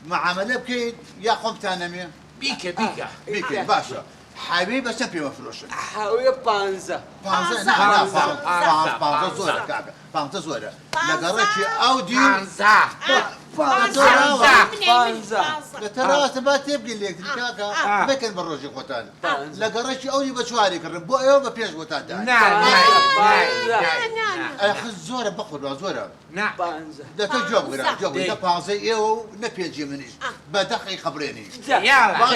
معامله بكين يا قمتانمي بيكا باشا حبيبي سبي مفروش حاوية بانزا بانزا زورة كاكا بانزا زورة لقريتي اودي بانزا ترى ما تبقي اللي كاكا ما كان بروجي خوتان لقريتي اودي بشواري كربو يوم بيش خوتان نعم اخي الزورة بقول زورة نعم بانزا لا تجوب غير جوب لا بانزا يو نبيجي منيش بدخي خبريني يلا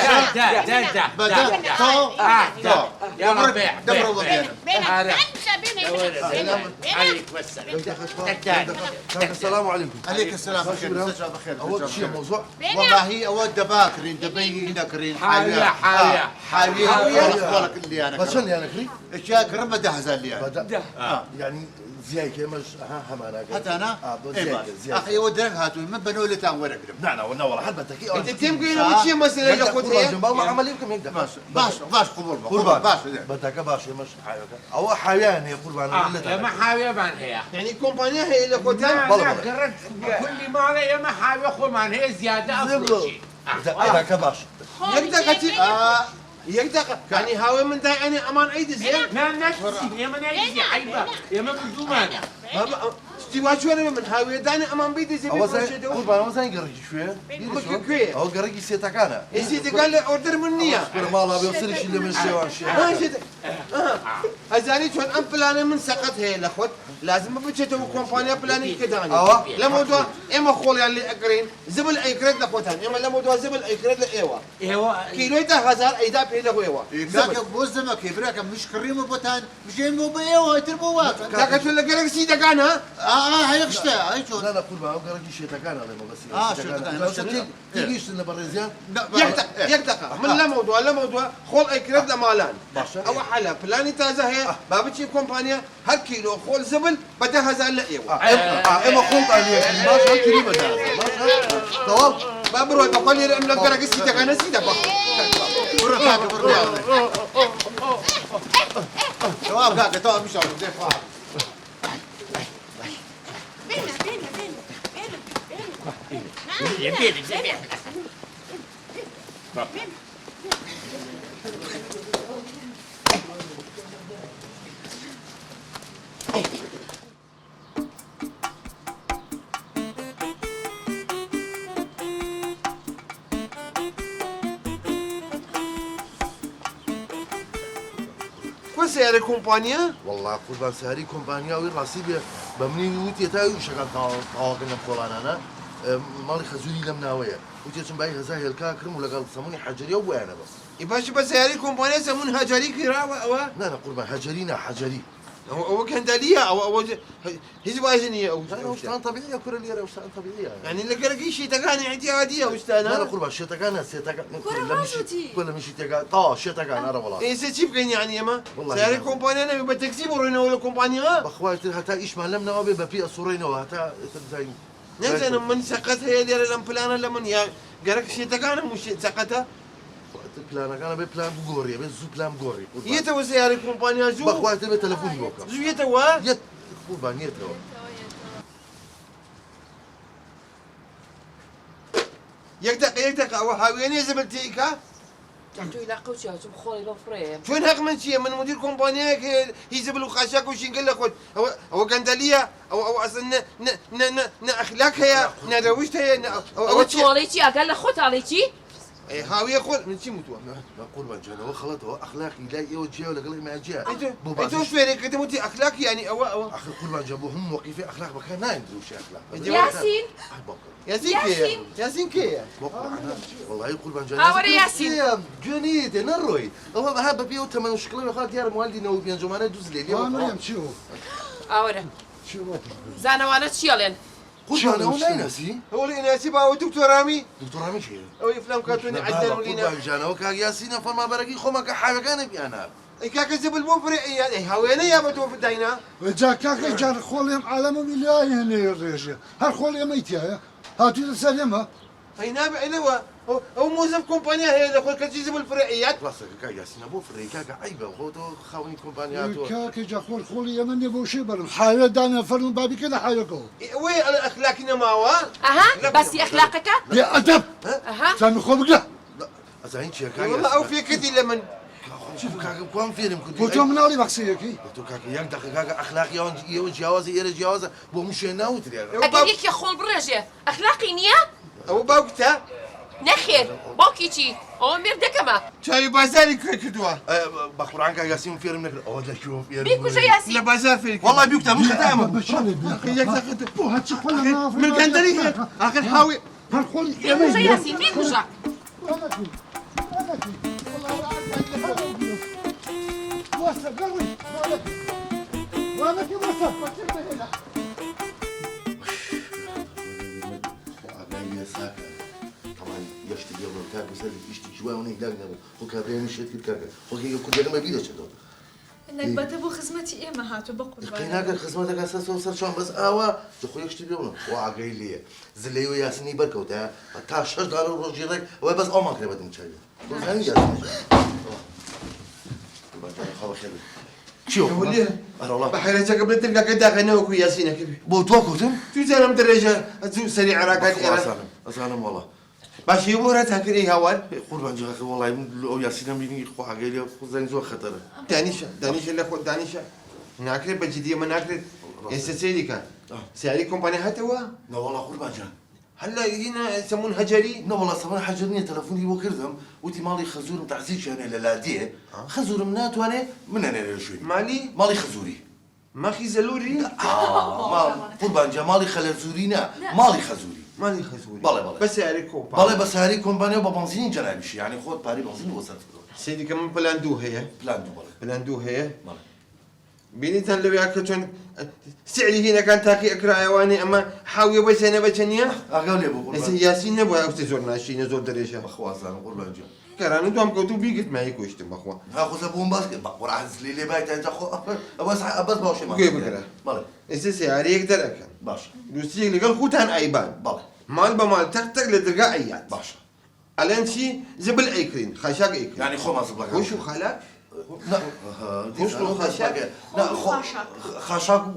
بدأ تو يلا بيع السلام عليكم. عليك السلام بخير أول شيء موضوع والله أود دباكرين دبي نكرين حاوية أخبارك اللي أنا بس أنا كري الشيء كرم بدأ هذا اللي أنا بدأ يعني زي كمش همانا حتى أنا زي أخي ودرك هاتوا من بنو اللي تام ورق نعم والله حد بتكي انت تبقي لو شيء مثلا ياخذ هي ما عمل يمكن يقدر باش قبول باش بدك باش مش حاجه او حيوان يا قربان يا ما حاوية بان هي يعني كومبانيا هي اللي خدها قررت كل مرة يا ما حاوية خمان هي زيادة أفضل بدك باش يقدر يعني هاوي من ده يعني امان ايدي زين لا نفسي يا ما نايزي عيبة يا ما بدومانة استوى شو من هاوي داني امان بيدي زي قربان ما زين قريج شويه كوي او قريج سيتك انا سيدي قال لي اوردر منية ما الله بيوصلش اللي من سوى شيء ماشي ازاني شلون ام بلان من سقط هي الاخوت لازم بتشتو كومبانيا بلاني كداني لا موضوع اما خول يعني اقرين زبل اي كريد لاخوتان اما لا موضوع زبل اي كريد لايوا كيلو تا هزار ايدا بي له ايوا كاك بوزمك يبراك مش كريم بوتان مش مو بيوا تربو واقع كاك شو اللي قالك سيدا كان هاي قشتا هاي شو لا قربان قريج سيتك انا بس شيتك تيجيش لنا بريزيان يقدق من لا موضوع خول اي كريد لمالان او حلا بلاني تازه هي بابتشي كومبانيا هر كيلو خول زبل بدا هزار لايوا اما خلط عليك باش كريمه تمام بابرو بقول لي انه قرق سيدا كان سيدا بقى جواب كاكا تو مش عارف زي فار سيارة كومبانيا؟ والله قربان سهري كومبانيا وراسي بمني وتي تاي شغال طاقنا فلان انا مالي خزولي لمناويه وتي تشم باي هزاي الكاكرم ولا قال سموني حجري وانا بس يباش بس سيارة كومبانيا سمون هجري كرا لا قربان هجرينا حجري هو كان دالية او هيز وايزنية او وستان طبيعيه كل اللي وستان طبيعيه يعني اللي قال شيء تقاني عندي عادية وستان لا قربان شي تقانا سيتك كل مشي تقا شي تقانا انا والله ايه سيتشيب كان يعني يما سيارة كومبانيا انا يبقى تكسيب ورونا ولا كومبانيا بخواتي هتا ايش ما لمنا ابي ببي الصورين وهتا زي نزل من سقطها هي ديال الامبلان لمن يا قالك شيء تقانا مش سقطها بلان انا بلان بغوري بزو بلان بغوري يتو سيارة كومبانيا زو بخواتي بتليفون بوكا زو يتو يت قربان يتو يقدق او هاويني زبلتيكا تعطوا إلى قوتي هاتم خولي لفريم فين هاك من شيء من مدير كومبانيا هي زبل وخاشاك وشين قال لك او قندليه او اصلا ن اخلاق هي ن روشت هي او تواليتي اقل لخوت عليتي اي هاويه قول من شي متوا لا قربان جانا وخلط هو اخلاقي لا يوجه ولا قال ما جاء انت وش فيك انت متي اخلاق يعني او اخي قربان جابوهم موقفين اخلاق مكان ما يندروا شي اخلاق ياسين ياسين كي والله قربان جانا اوري ياسين جنيد نروي هو هذا بيو ثمن شكله خالد ديار موالدي نو بين زمانه دوز لي مريم شوف اوري زانا وانا تشيلن قربان هو لا ناسي هو اللي ناسي باو دكتور رامي دكتور رامي شي او افلام كرتوني عدنا ولينا قربان جانا وكا ياسين فما برقي خمك حاجه كان بيانا كاك زبل بوفري يعني هاوينا يا بتو في داينا جا كاك جا خوليم عالم مليان هنا الرجال هر خوليم ميتيا هاتو سلمها هي نابع إلوا هو موظف كومبانيا هي لخوت كل زبل الفرعيات راسك كا ياسين ابو فري كا عيبه وخوتو خاوني كومبانياتو كاكي جا خول خولي انا نبو شبر حاجه دانا فرن بابي كده حاجه وين اخلاقنا ما هو اها بس اخلاقك يا ادب اها سامي خبقه زين شي كا والله او في كدي لمن شوف كاكا كوام فيلم كنت بوتو من اولي بخسيكي تو كاكا ياك دخل كاكا اخلاقي يون جواز ير جواز بو مش ناوت اكيد يا خول برجه اخلاقي نيه او باوكتا نخير باكيتي او مردكما شاي بازاري كدوا بقران كا ياسين فيلم نكر او لا شوف فيلم بيكو ياسين لا بازار فيك والله بيكتا مش خدامه بشالي ياك تاخذ بو هاتشي خلنا من كندري اخر حاوي هالخولي بيكو ياسين بيكو جا واسف قوي وانا كي واسف طبعا يشتي يوم كاكا وسالي يشتي شويه وني داغنا هو كابرين مشيت كاكا هو كل ما بيدش هذول انك بتبو خدمتي ايه ما هاتو بقول قيناك خدمتك اساس وصل شلون بس اوا تخوي يشتي بيوم وعقي لي زلي ويا سني بركوتا تا $10 روجيرك وبس او ما كربت مشاي زين جالس خلاص خير شوف وليه والله بحيرتك قبل تلقى كدا انا وكو ياسين كيف بو توكوتم تو زين مدرجه تزو سريع راكات اسالم والله باش يبورا تاكري هوان قربان جاك والله لو ياسين بيني خو حاجه زين زو خطر دانيشا اللي خو دانيشا ناكل بجديه ما ناكل يستسيري كان سعري كومباني هتوا لا والله قربان جاك هلا هنا يسمون هجري لا والله صراحه حجرني تلفوني وكردهم ودي مالي خزور نتاع زيت انا للاديه خزور منات وانا من انا شوي مالي خزوري ما خي زلوري ما قربان جا مالي خلزورينا مالي خزوري مالي خزوري بالله بس سعري كومباني بالله بس هاري كومباني وبنزين جنابي يعني خود باري بنزين وصلت سيدي كمان بلاندو هي بلان دو بالله بلاندو هي بالله بيني لو ياكلون سعري هنا كان تاكي اكرا حيواني اما حاويه بس انا بتنيا اقول لي ابو بس قربان ياسين نبغى استزورنا شي نزور دريشه اخواز انا قربان جا كران دوم كنتو بيجت معي كوشتم اخوان اخو ابو باسكت بقرا عز لي بايت انت اخو بس باوش ما كيف بكره بالله اساس سعري يقدر اكل باش دوسي اللي قال خوتان ايبان بالله مال بمال تك لدرجة ايات باش الان شي زبل ايكرين خشاق ايكرين يعني خو ما صبلك وشو خلاك لا خشلو خشاق لا خشاق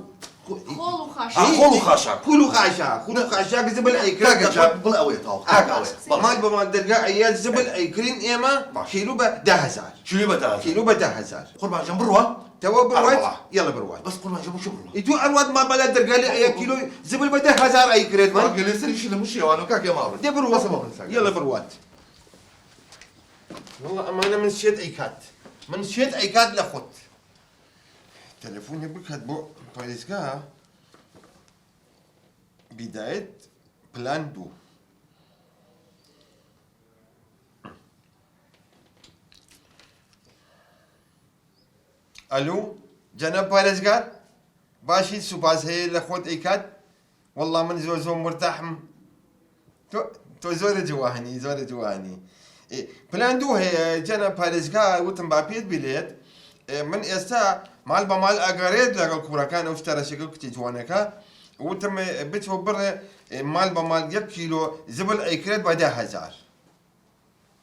خولو خاش خولو خشاق كلو خشاق كلو خشاق زبل ايكرين كاكا جاب بالاوي طاو كاكا مال بمال درجة ايات زبل ايكرين ايما كيلو ب 10,000 شنو بدا كيلو ب 10,000 قربان جنب الرواد توا برواد أرواد. يلا برواد بس قربان جنب شو الرواد يتو ارواد ما بلا درجة لي اي كيلو زبل ب 10,000 ايكرين ما ما قال لي سري شنو مش يا كاكا ما دي برواد يلا برواد والله امانه من شيت ايكات من شيت ايكات لخوت تليفوني بك هتبو باريسكا بداية بلان دو الو جناب باريسكا باشي سوباز هي لخوت ايكات والله من زوزو مرتاح تو زور جواني بلان دو هي جنا باريسكا وتم بابيت بليد من استا مال بمال اغاريد لقى الكوراكان اشترى شكل كتي جوانكا وتم بيتو بر مال بمال 1 كيلو زبل ايكريت ب 10,000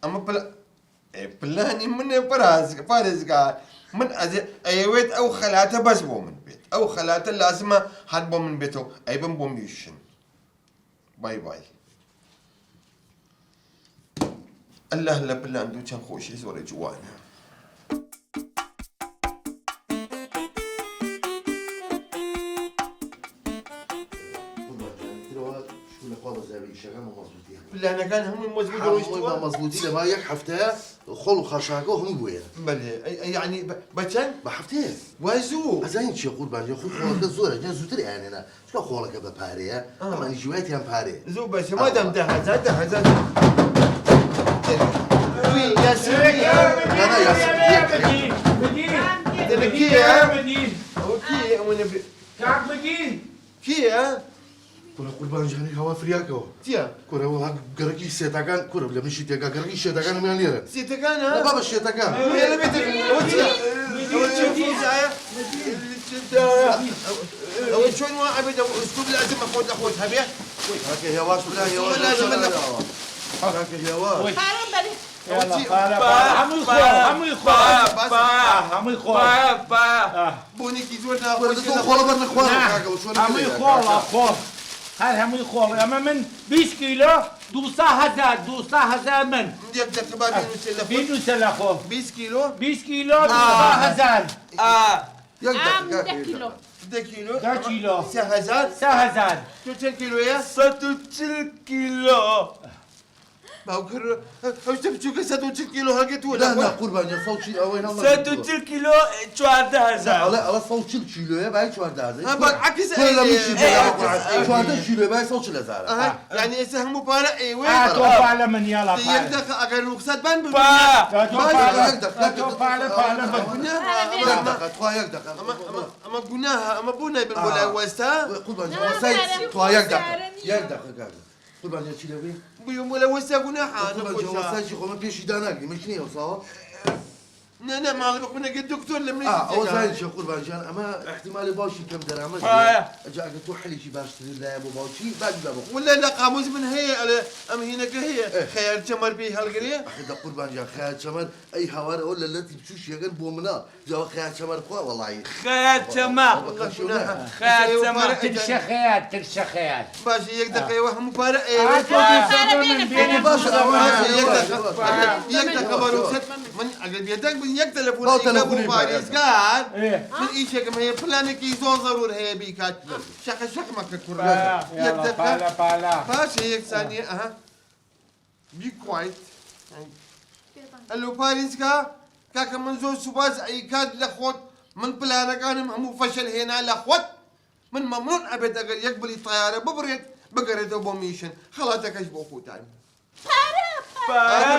اما بلاني من باريسكا من ايويت او خلاته بس بو من بيت او خلاته لازم حد بو من بيتو اي بو ميشن باي باي الله لا بلان دو كان خوشي زور جوانا بلان كان هم مزبوطين مضبوطين ما يك حفتها خلو خشاكو هم بويا بله يعني بچن بحفتها وازو زين شي قربان جا خو خولك زوره جا زوتر يعني انا شلون خولك بباريا اما جواتي ام باري زو بس ما دام ده يا سيدي انا يا سيدي اوكي وانا كاك مدين كي كورا قربان جاني هوا فرياكو تيا كورا وها قرقي سيتاكان كورا بلا مشي تيكا قرقي سيتاكان من ليره سيتك لا انا بابا سيتاكان يلا بيتك وتيا شلون واحد اسلوب لازم اخوت هبيه هكا يا واش بلا يا واش لازم كاكا يا وا پارەم بەرێ يلا فارا همو يخول بونێکی زۆر ولا ناخۆش تو خلا برنا خوارا كاكا وشو همو يخول هل همو يخول اما من 20 كيلو 200,000 من یەک دەقە بینوسێ لە خۆت بينو سلاخو 20 کیلۆ 20 كيلو 200,000 يقدر ئام كاكا 10 کیلۆ 10 کیلۆ 10 كيلو 3000 3,000 تو چەند کیلۆیە 140 كيلو باوکر ئەوشتە بچووکە 140 کیلۆ هەڵگێتووە لا لا لە قربان يا صوتي اوين الله 140 كيلو 14,000 لا لا صوت كيلو يا باي شو هذا عكس كل مش إيه. شو هذا كيلو باي صوت لزار يعني ئێستا هەموو پارە ئێوە توفى على من يلا یەک دەقە ئەگەر روخسەت بان ئەمە گوناهە ئەمە بوو نایبن بۆ لای وەستا قربان يا ساي تو يقدر قربان يا شيلوي بووم بۆ لە وەستا گوناهە قربان يا ساي شي خو بيشي دانك مش نيو صار نه ماڵی بخونەگە دکتۆر لە منی او زين شو قربان جان اما احتمال باشي كم درامج اجاك تو حلي شي باش لا يا ابو باشي بعد لا ولا لا قاموس من هي ام هناك هي خيال تمر به هالقريه اخي ده قربان جان خيال شمر اي هوار ولا التي بشوش يا قلب ومنا جو خيال شمر خو والله خيات سما خيات سما سما. ترشا خيات باش يك دقيقه وهم فارق يك دقيقه بروسات من اقل بيدك من يك تليفون ابو فارس قال من ايش كما هي بلانك يزو ضرور هي بيكات شق ما ككر يك دقيقه باش هيك ثانيه اها بي كوايت الو فارس كاكا من زو سباز اي كاد لخوت من بلانكانم همو فشل هنا لخوت من ممنوع ابد اگر يقبل الطياره ببرد بقرد ابو ميشن خلاتك ايش بوخو تاني بارا